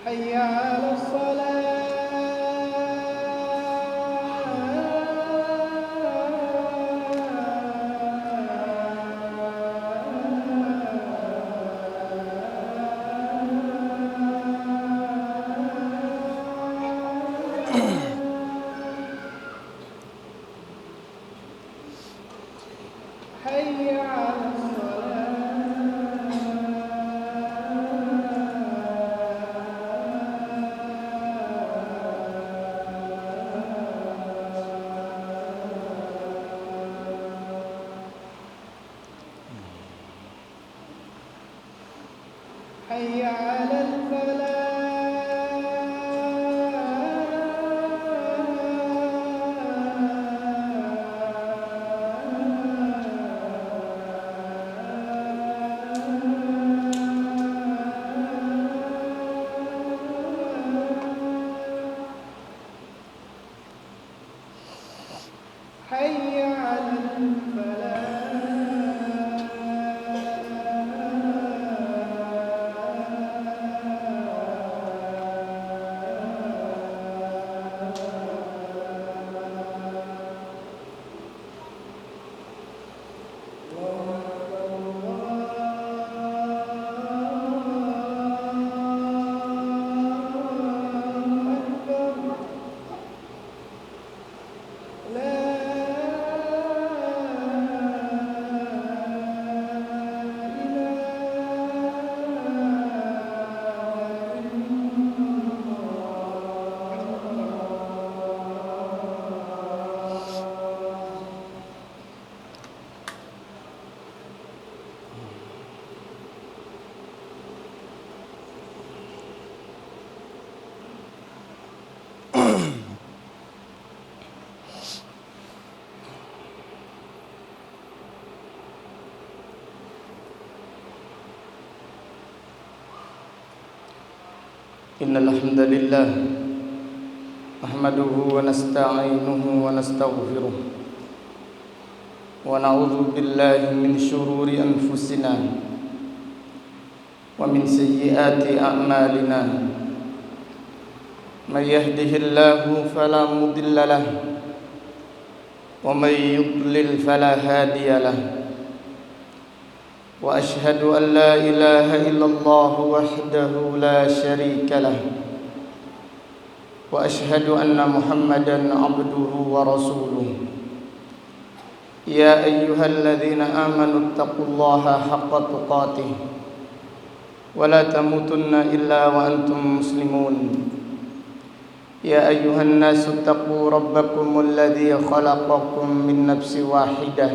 حي على الصلاة حي على حي على الفلاح حي على الفلاح إن الحمد لله نحمده ونستعينه ونستغفره ونعوذ بالله من شرور أنفسنا ومن سيئات أعمالنا من يهده الله فلا مضل له ومن يضلل فلا هادي له وأشهد أن لا إله إلا الله وحده لا شريك له وأشهد أن محمدًا عبده ورسوله يا أيها الذين آمنوا اتقوا الله حق تقاته ولا تموتن إلا وأنتم مسلمون يا أيها الناس اتقوا ربكم الذي خلقكم من نفس واحدة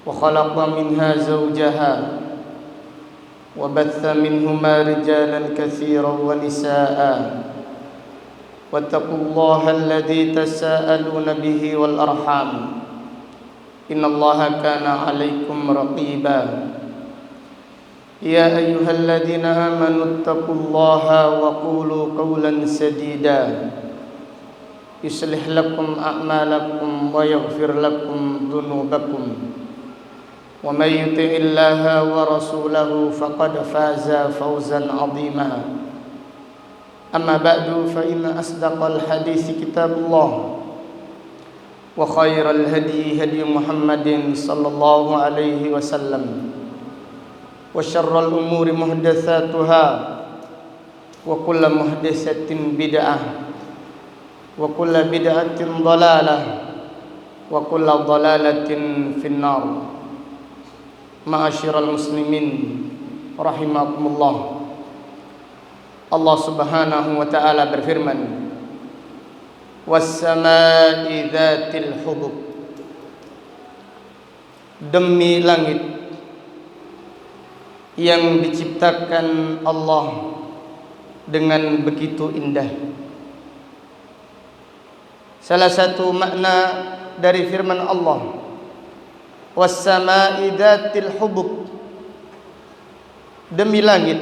وخلق منها زوجها وبث منهما رجالا كثيرا ونساء واتقوا الله الذي تساءلون به والأرحام إن الله كان عليكم رقيبا يا أيها الذين آمنوا اتقوا الله وقولوا قولا سديدا يصلح لكم أعمالكم ويغفر لكم ذنوبكم ومن يطع الله ورسوله فقد فاز فوزا عظيما أما بعد فإن أصدق الحديث كتاب الله وخير الهدي هدي محمد صلى الله عليه وسلم وشر الأمور محدثاتها وكل محدثة بدعة وكل بدعة ضلالة وكل ضلالة في النار. Ma'asyiral muslimin rahimakumullah. Allah Subhanahu wa taala berfirman, "Was-samaa'i dzatil hubub." Demi langit yang diciptakan Allah dengan begitu indah. Salah satu makna dari firman Allah, was-samaa'i dzatil hubub, demi langit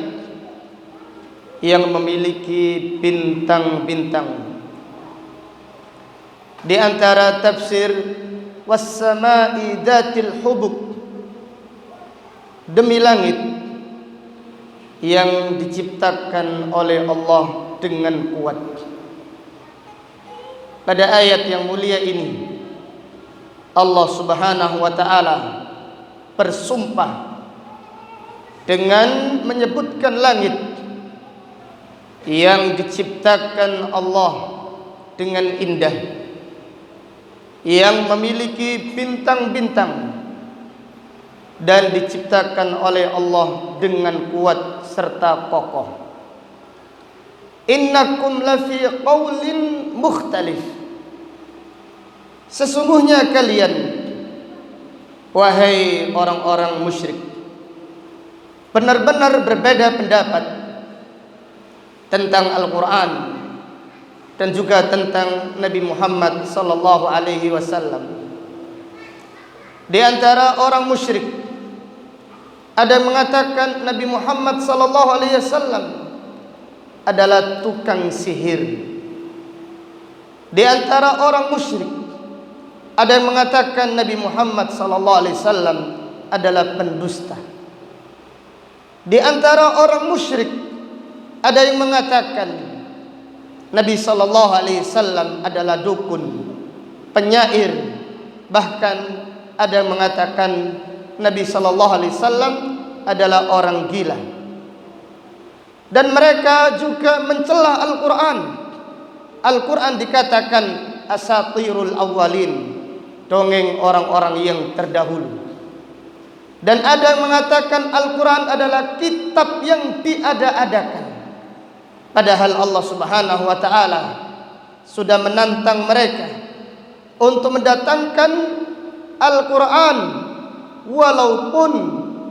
yang memiliki bintang-bintang. Di antara tafsir was-samaa'i dzatil hubub, demi langit yang diciptakan oleh Allah dengan kuat. Pada ayat yang mulia ini Allah Subhanahu wa taala bersumpah dengan menyebutkan langit yang diciptakan Allah dengan indah, yang memiliki bintang-bintang dan diciptakan oleh Allah dengan kuat serta kokoh. Innakum lafi qaulin mukhtalif. Sesungguhnya kalian, wahai orang-orang musyrik, benar-benar berbeda pendapat tentang Al-Quran dan juga tentang Nabi Muhammad sallallahu alaihi wasallam. Di antara orang musyrik ada yang mengatakan Nabi Muhammad sallallahu alaihi wasallam adalah tukang sihir. Di antara orang musyrik ada yang mengatakan Nabi Muhammad sallallahu alaihi wasallam adalah pendusta. Di antara orang musyrik ada yang mengatakan Nabi sallallahu alaihi wasallam adalah dukun, penyair, bahkan ada yang mengatakan Nabi sallallahu alaihi wasallam adalah orang gila. Dan mereka juga mencela Al-Quran. Al-Quran dikatakan asatirul awwalin, dongeng orang-orang yang terdahulu. Dan ada yang mengatakan Al-Quran adalah kitab yang diada-adakan. Padahal Allah Subhanahu wa taala sudah menantang mereka untuk mendatangkan Al-Quran walaupun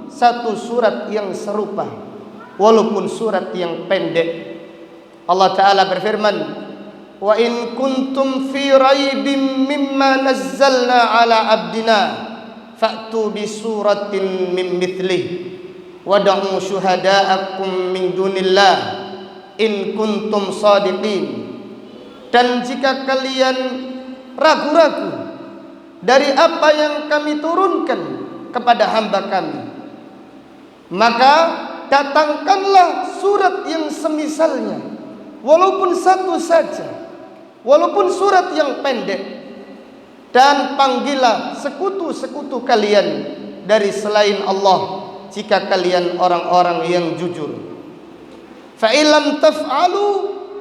satu surat yang serupa, walaupun surat yang pendek. Allah Ta'ala berfirman, wa in kuntum fi raibim mimma nazzalna ala abdina fa'tu bi suratin min mithlih wad'u syuhada'akum min dunillah in kuntum shadiqin. Dan jika kalian ragu-ragu dari apa yang kami turunkan kepada hamba kami, maka datangkanlah surat yang semisalnya, walaupun satu saja, walaupun surat yang pendek, dan panggillah sekutu-sekutu kalian dari selain Allah jika kalian orang-orang yang jujur. Fa illam taf'alu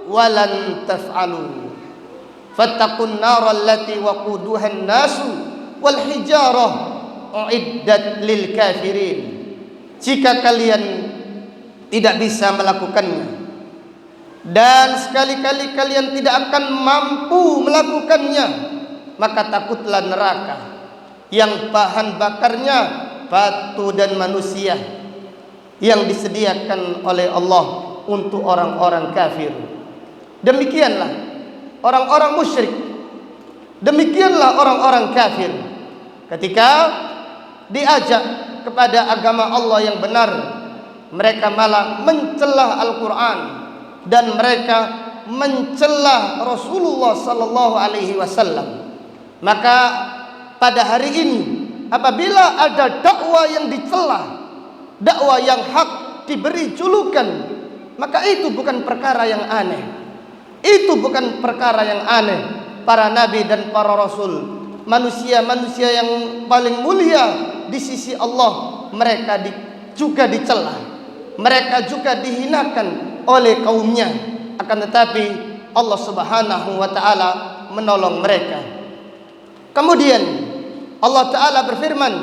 walan taf'alu fattaqun nar allati waquduha an-nasu wal hijarah uiddat lil kafirin. Jika kalian tidak bisa melakukannya dan sekali-kali kalian tidak akan mampu melakukannya, maka takutlah neraka yang bahan bakarnya batu dan manusia yang disediakan oleh Allah untuk orang-orang kafir. Demikianlah orang-orang musyrik, demikianlah orang-orang kafir ketika diajak kepada agama Allah yang benar, mereka malah mencela Al-Quran dan mereka mencela Rasulullah sallallahu alaihi wasallam. Maka pada hari ini apabila ada dakwah yang dicela, dakwah yang hak diberi julukan, maka itu bukan perkara yang aneh. Itu bukan perkara yang aneh. Para nabi dan para rasul, manusia-manusia yang paling mulia di sisi Allah, mereka juga dicela, mereka juga dihinakan oleh kaumnya. Akan tetapi Allah Subhanahu wa taala menolong mereka. Kemudian Allah taala berfirman,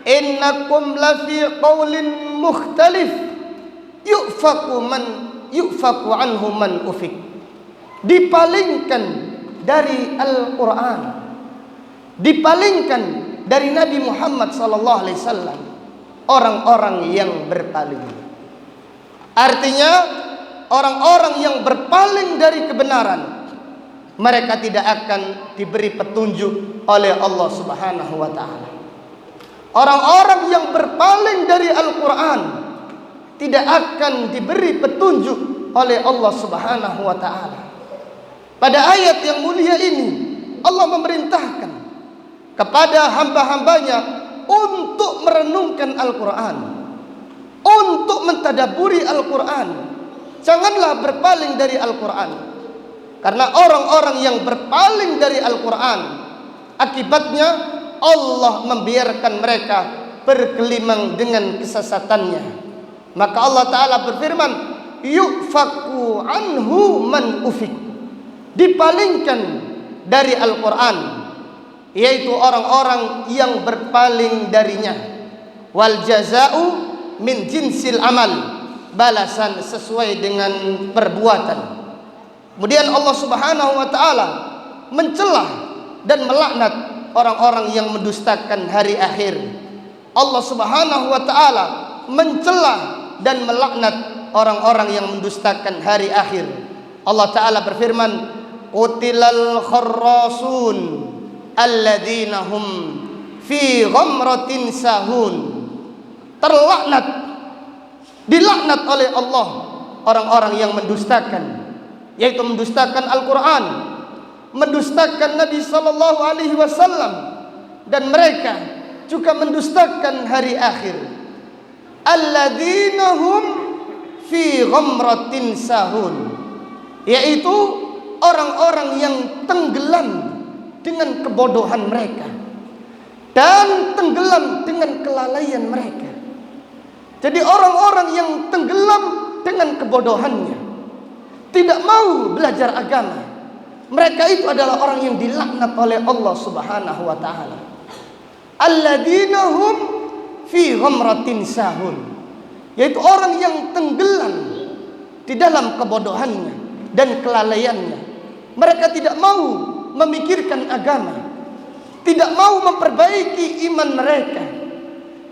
innakum lafi qaulin mukhtalif yufaku anhu man ufik. Dipalingkan dari Al-Quran, dipalingkan dari Nabi Muhammad sallallahu alaihi wasallam orang-orang yang berpaling. Artinya orang-orang yang berpaling dari kebenaran, mereka tidak akan diberi petunjuk oleh Allah Subhanahu wa taala. Orang-orang yang berpaling dari Al-Quran tidak akan diberi petunjuk oleh Allah Subhanahu wa taala. Pada ayat yang mulia ini Allah memerintahkan kepada hamba-hambanya untuk merenungkan Al-Quran, untuk mentadaburi Al-Quran. Janganlah berpaling dari Al-Quran, karena orang-orang yang berpaling dari Al-Quran, akibatnya Allah membiarkan mereka bergelimang dengan kesesatannya. Maka Allah Ta'ala berfirman, yufaku anhu man ufik. Dipalingkan dari Al-Quran, yaitu orang-orang yang berpaling darinya. Wal jaza'u min jinsil amal, balasan sesuai dengan perbuatan. Kemudian Allah Subhanahu wa taala mencela dan melaknat orang-orang yang mendustakan hari akhir. Allah Subhanahu wa taala mencela dan melaknat orang-orang yang mendustakan hari akhir. Allah taala berfirman, qutilal kharrasun alladzina hum fi ghamratin sahun. Terlaknat, dilaknat oleh Allah orang-orang yang mendustakan, yaitu mendustakan Al-Quran, mendustakan Nabi sallallahu alaihi wasallam, dan mereka juga mendustakan hari akhir. Alladzina hum fi ghamratin sahun, yaitu orang-orang yang tenggelam dengan kebodohan mereka dan tenggelam dengan kelalaian mereka. Jadi orang-orang yang tenggelam dengan kebodohannya, tidak mau belajar agama, mereka itu adalah orang yang dilaknat oleh Allah Subhanahu wa taala. Alladzina hum fi ghamratin sahun, yaitu orang yang tenggelam di dalam kebodohannya dan kelalaiannya. Mereka tidak mau memikirkan agama, tidak mau memperbaiki iman mereka,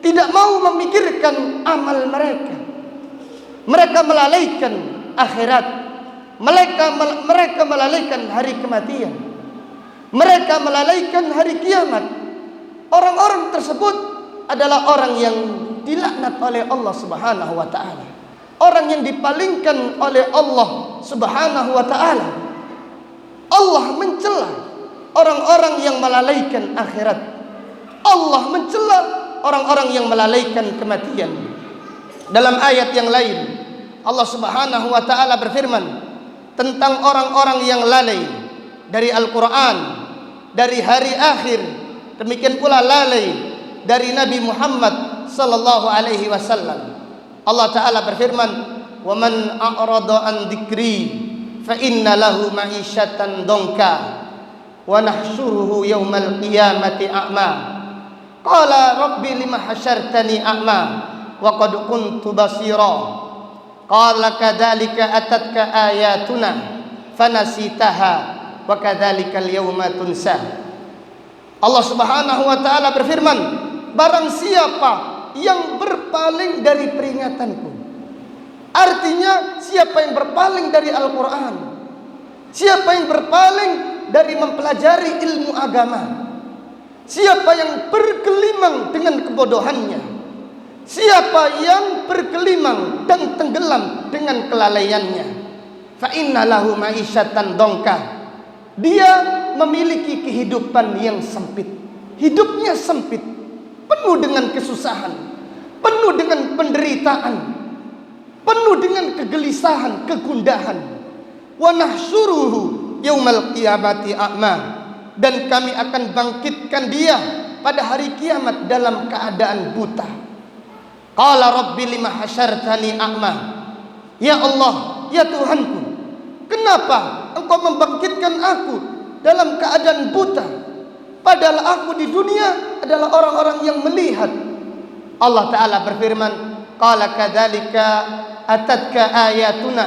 tidak mau memikirkan amal mereka. Mereka melalaikan akhirat, mereka melalaikan hari kematian, mereka melalaikan hari kiamat. Orang-orang tersebut adalah orang yang dilaknat oleh Allah Subhanahu wa taala, orang yang dipalingkan oleh Allah Subhanahu wa taala. Allah mencela orang-orang yang melalaikan akhirat. Allah mencela orang-orang yang melalaikan kematian. Dalam ayat yang lain Allah Subhanahu wa taala berfirman tentang orang-orang yang lalai dari Al-Quran, dari hari akhir, demikian pula lalai dari Nabi Muhammad sallallahu alaihi wasallam. Allah taala berfirman, "Wa man a'rada an dzikri fa inna lahu ma'isyatan dongka wa nahsyuruhu yaumal qiyamati a'ma. Qala rabbi lima hasyartani a'ma wa qad kuntu basira. Qala kadzalika atatka ayatuna fanasitaha wa kadzalikal yauma tunsa." Allah Subhanahu wa taala berfirman, barang siapa yang berpaling dari peringatanku, artinya siapa yang berpaling dari Al-Quran, siapa yang berpaling dari mempelajari ilmu agama, siapa yang bergelimang dengan kebodohannya, siapa yang bergelimang dan tenggelam dengan kelalaiannya, fa inna lahu ma'isyatan dongka. Dia memiliki kehidupan yang sempit. Hidupnya sempit, penuh dengan kesusahan, penuh dengan penderitaan, penuh dengan kegelisahan, kegundahan. Wa nahsyuruhu yaumal qiyamati a'ma, dan kami akan bangkitkan dia pada hari kiamat dalam keadaan buta. Qala rabbi lima hasyartani a'ma. Ya Allah, ya Tuhanku, kenapa Engkau membangkitkan aku dalam keadaan buta, padahal aku di dunia adalah orang-orang yang melihat. Allah Ta'ala berfirman, qala kadzalika atatka ayatuna,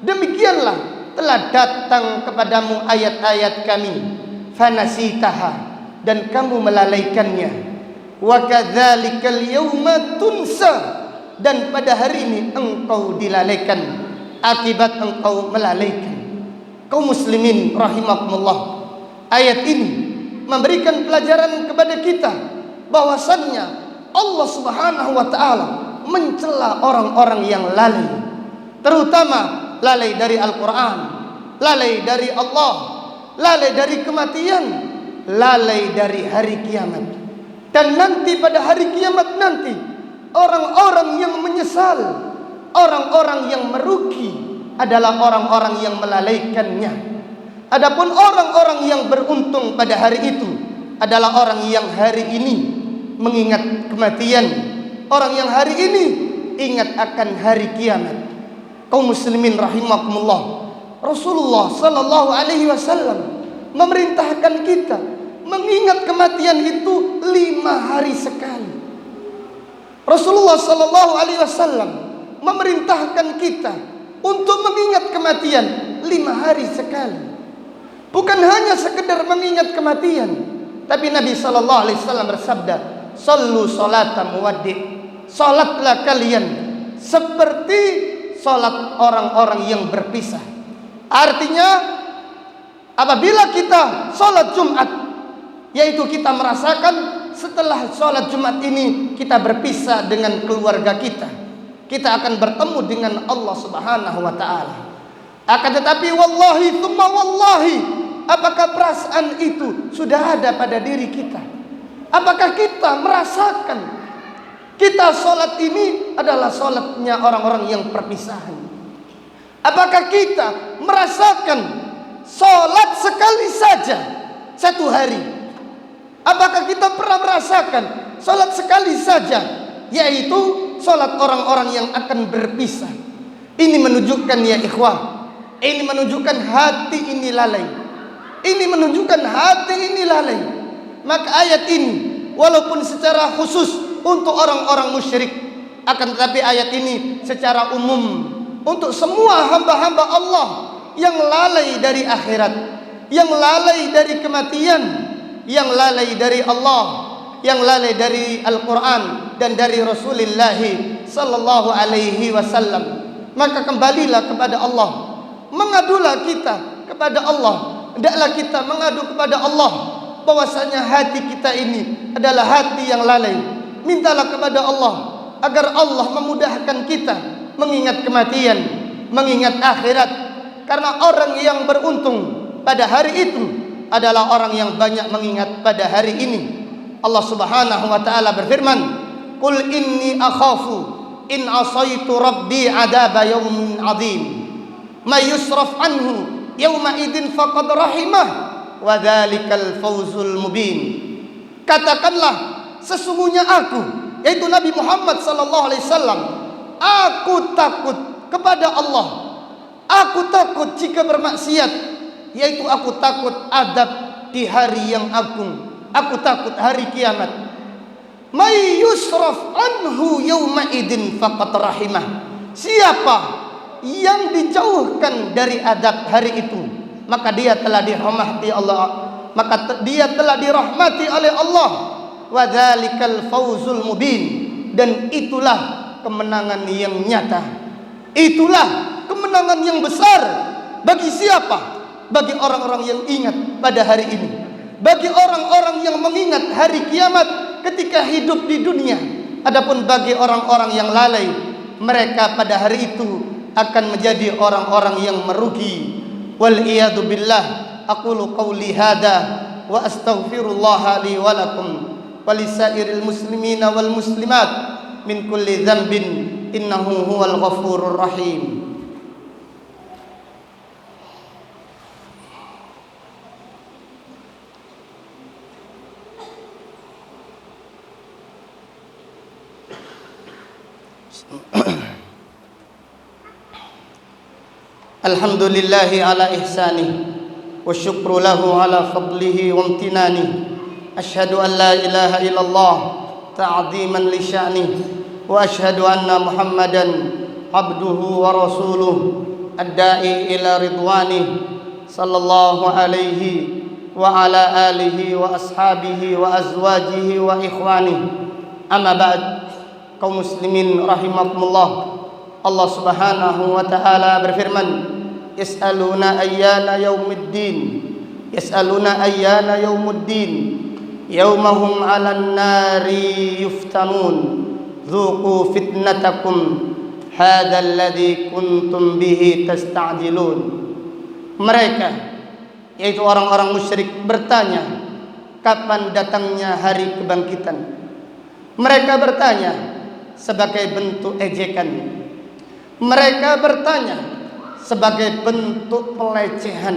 demikianlah telah datang kepadamu ayat-ayat kami, fanasitaha, dan kamu melalaikannya. Wa kadzalikal yauma tunsa, dan pada hari ini engkau dilalaikan akibat engkau melalaikan. Kaum muslimin rahimakumullah, ayat ini memberikan pelajaran kepada kita bahwasannya Allah Subhanahu wa taala mencela orang-orang yang lalai, terutama lalai dari Al-Quran, lalai dari Allah, lalai dari kematian, lalai dari hari kiamat. Dan nanti pada hari kiamat nanti, orang-orang yang menyesal, orang-orang yang merugi adalah orang-orang yang melalaikannya. Adapun orang-orang yang beruntung pada hari itu adalah orang yang hari ini mengingat kematian, orang yang hari ini ingat akan hari kiamat. Kaum muslimin rahimakumullah, Rasulullah sallallahu alaihi wasallam memerintahkan kita mengingat kematian itu 5 hari sekali. Rasulullah sallallahu alaihi wasallam memerintahkan kita untuk mengingat kematian 5 hari sekali. Bukan hanya sekedar mengingat kematian, tapi Nabi sallallahu alaihi wasallam bersabda, "Shallu sholata muwaddi'." Salatlah kalian seperti salat orang-orang yang berpisah. Artinya, apabila kita salat Jumat, yaitu kita merasakan setelah salat Jumat ini kita berpisah dengan keluarga kita, kita akan bertemu dengan Allah Subhanahu wa taala. Akan tetapi wallahi tsumma wallahi, apakah perasaan itu sudah ada pada diri kita? Apakah kita merasakan kita salat ini adalah salatnya orang-orang yang perpisahan? Apakah kita merasakan salat sekali saja satu hari? Apakah kita pernah merasakan salat sekali saja, yaitu salat orang-orang yang akan berpisah? Ini menunjukkan ya ikhwah, ini menunjukkan hati ini lalai. Ini menunjukkan hati ini lalai. Maka ayat ini walaupun secara khusus untuk orang-orang musyrik, akan tetapi ayat ini secara umum untuk semua hamba-hamba Allah yang lalai dari akhirat, yang lalai dari kematian, yang lalai dari Allah, yang lalai dari Al-Quran dan dari Rasulullah sallallahu alaihi wasallam. Maka kembalilah kepada Allah, mengadulah kita kepada Allah. Hendaklah kita mengadu kepada Allah bahwasanya hati kita ini adalah hati yang lalai. Mintalah kepada Allah agar Allah memudahkan kita mengingat kematian, mengingat akhirat. Karena orang yang beruntung pada hari itu adalah orang yang banyak mengingat pada hari ini. Allah Subhanahu wa taala berfirman, "Qul inni akhafu in asaitu rabbi adaba yaumin adzim. May yusraf anhu yauma idzin faqad rahimah wa dzalikal fawzul mubin." Katakanlah, sesungguhnya aku, yaitu Nabi Muhammad sallallahu alaihi wasallam, aku takut kepada Allah. Aku takut jika bermaksiat, yaitu aku takut adab di hari yang agung. Aku takut hari kiamat. May yusraf anhu yauma idzin faqad rahimah. Siapa yang dijauhkan dari adab hari itu, maka dia telah dirahmati Allah, maka dia telah dirahmati oleh Allah. Wa dzalikal fawzul mubin, dan itulah kemenangan yang nyata. Itulah kemenangan yang besar bagi siapa? Bagi orang-orang yang ingat pada hari ini, bagi orang-orang yang mengingat hari kiamat ketika hidup di dunia. Adapun bagi orang-orang yang lalai, mereka pada hari itu akan menjadi orang-orang yang merugi. Wal iyadu billah. Aqulu qawli hadza wa astaghfirullah li wa lakum wa lisairil muslimina wal muslimat min kulli dhanbin innahu huwal ghafurur rahim. Alhamdulillahi ala ihsanih wa syukru lahu ala fadlihi wa amtinani. Ashhadu an la ilaha illallah ta'ziman li sya'nih wa ashhadu anna Muhammadan abduhu wa rasuluh ad-da'i ila ridwanih sallallahu alaihi wa ala alihi wa ashabihi wa azwajihi wa ikhwanih. Amma ba'd. Kaum muslimin rahimakumullah. Allah Subhanahu wa taala berfirman, yas'aluna ayyana yaumiddin, yas'aluna ayyana yaumuddin, yaumahum 'alan nari yuftanun, dzuqu fitnatakum hadzal ladzi kuntum bihi tasta'jilun. Mereka, yaitu orang-orang musyrik, bertanya, kapan datangnya hari kebangkitan? Mereka bertanya sebagai bentuk ejekan. Mereka bertanya sebagai bentuk pelecehan.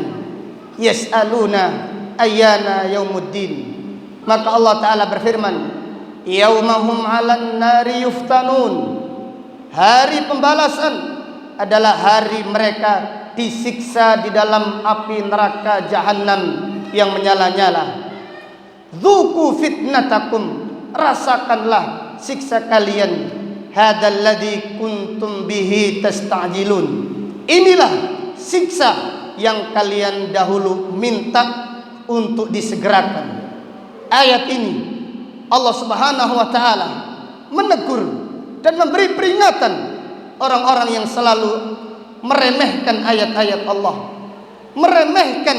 Yas'aluna ayyana yaumuddin. Maka Allah Ta'ala berfirman, yaumahum 'alan nari yuftanun. Hari pembalasan adalah hari mereka disiksa di dalam api neraka jahanam yang menyala-nyala. Dzuqu fitnatakum, rasakanlah siksa kalian. Hadzal ladzi kuntum bihi tasta'jilun. Inilah siksa yang kalian dahulu minta untuk disegerakan. Ayat ini Allah Subhanahu wa taala menegur dan memberi peringatan orang-orang yang selalu meremehkan ayat-ayat Allah, meremehkan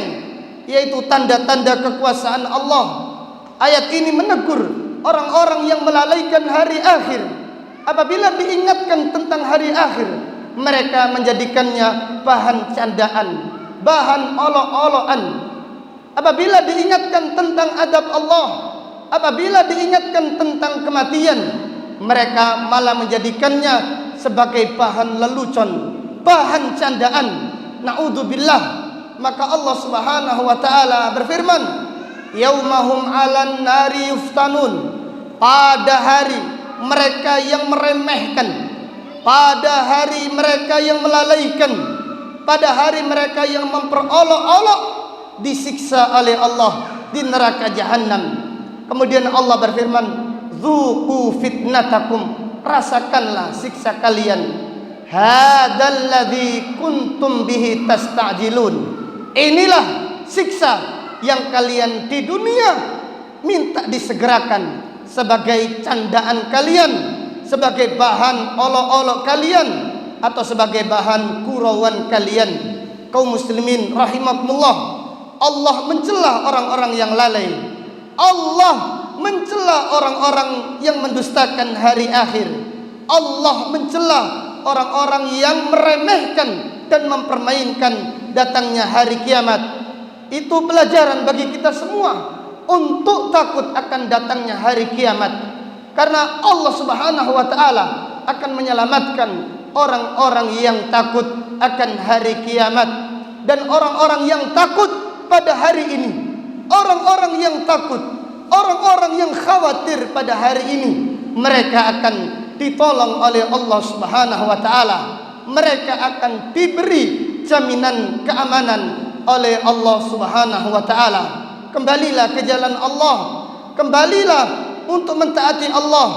yaitu tanda-tanda kekuasaan Allah. Ayat ini menegur orang-orang yang melalaikan hari akhir. Apabila diingatkan tentang hari akhir, mereka menjadikannya bahan candaan, bahan olok-olokan. Apabila diingatkan tentang adab Allah, apabila diingatkan tentang kematian, mereka malah menjadikannya sebagai bahan lelucon, bahan candaan. Na'udzubillah. Maka Allah Subhanahu wa taala berfirman, yaumahum 'alan nari yuftanun. Pada hari mereka yang meremehkan, pada hari mereka yang melalaikan, pada hari mereka yang memperolok-olok, disiksa oleh Allah di neraka jahanam. Kemudian Allah berfirman, dzuqu fitnatakum, rasakanlah siksa kalian. Hadzal ladzi kuntum bihi tasta'jilun. Inilah siksa yang kalian di dunia minta disegerakan sebagai candaan kalian, sebagai bahan olok-olok kalian, atau sebagai bahan gurauan kalian. Kaum muslimin rahimakumullah, Allah mencela orang-orang yang lalai. Allah mencela orang-orang yang mendustakan hari akhir. Allah mencela orang-orang yang meremehkan dan mempermainkan datangnya hari kiamat. Itu pelajaran bagi kita semua untuk takut akan datangnya hari kiamat. Karena Allah Subhanahu wa taala akan menyelamatkan orang-orang yang takut akan hari kiamat. Dan orang-orang yang takut pada hari ini, orang-orang yang takut, orang-orang yang khawatir pada hari ini, mereka akan ditolong oleh Allah Subhanahu wa taala. Mereka akan diberi jaminan keamanan oleh Allah Subhanahu wa taala. Kembalilah ke jalan Allah, kembalilah untuk mentaati Allah.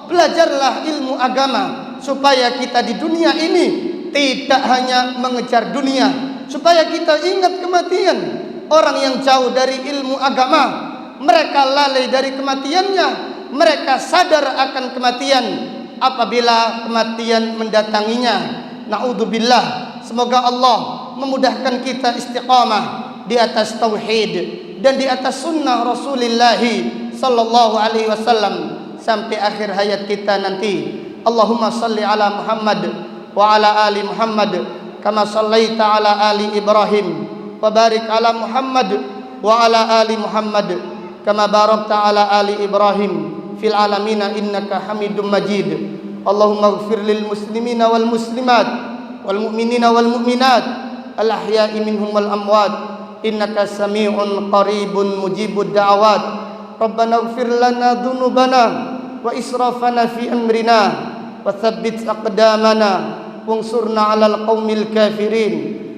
Belajarlah ilmu agama supaya kita di dunia ini tidak hanya mengejar dunia, supaya kita ingat kematian. Orang yang jauh dari ilmu agama, mereka lalai dari kematiannya, mereka sadar akan kematian apabila kematian mendatanginya. Na'udzubillah. Semoga Allah memudahkan kita istiqamah di atas tauhid dan di atas sunnah Rasulullah sallallahu alaihi wasallam sampai akhir hayat kita nanti. Allahumma salli ala Muhammad wa ala ali Muhammad kama shallaita ala ali Ibrahim wa barik ala Muhammad wa ala ali Muhammad kama barakta ala ali Ibrahim fil alamin innaka Hamidum Majid. Allahumma ighfir lil muslimina wal muslimat wal mu'minina wal mu'minat al ahya'i minhum wal amwat innaka sami'un qaribun mujibud da'awat. Rabbana ighfir lana dhunubana wa israfana fi amrina wa thabbit aqdamana wansurna 'alal qaumil kafirin.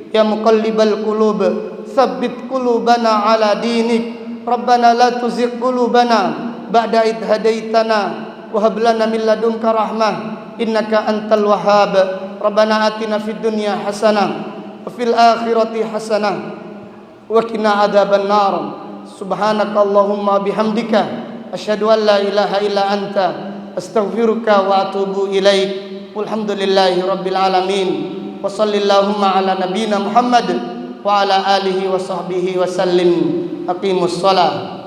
Ya muqallibal qulub tsabbit qulubana 'ala dinik. Rabbana la tuzigh qulubana ba'da idh hadaitana wa hab lana min ladunka rahmah innaka antal wahhab. Rabbana atina fid dunya hasanah wa fil akhirati hasanah wa qina adzaban nar. Subhanaka Allahumma bihamdika asyhadu an la ilaha illa anta astaghfiruka wa atubu ilaik. Walhamdulillahi rabbil alamin. Wa shallallahumma ala nabiyyina Muhammad wa ala alihi wa sahbihi wa sallim. Aqimus shalah.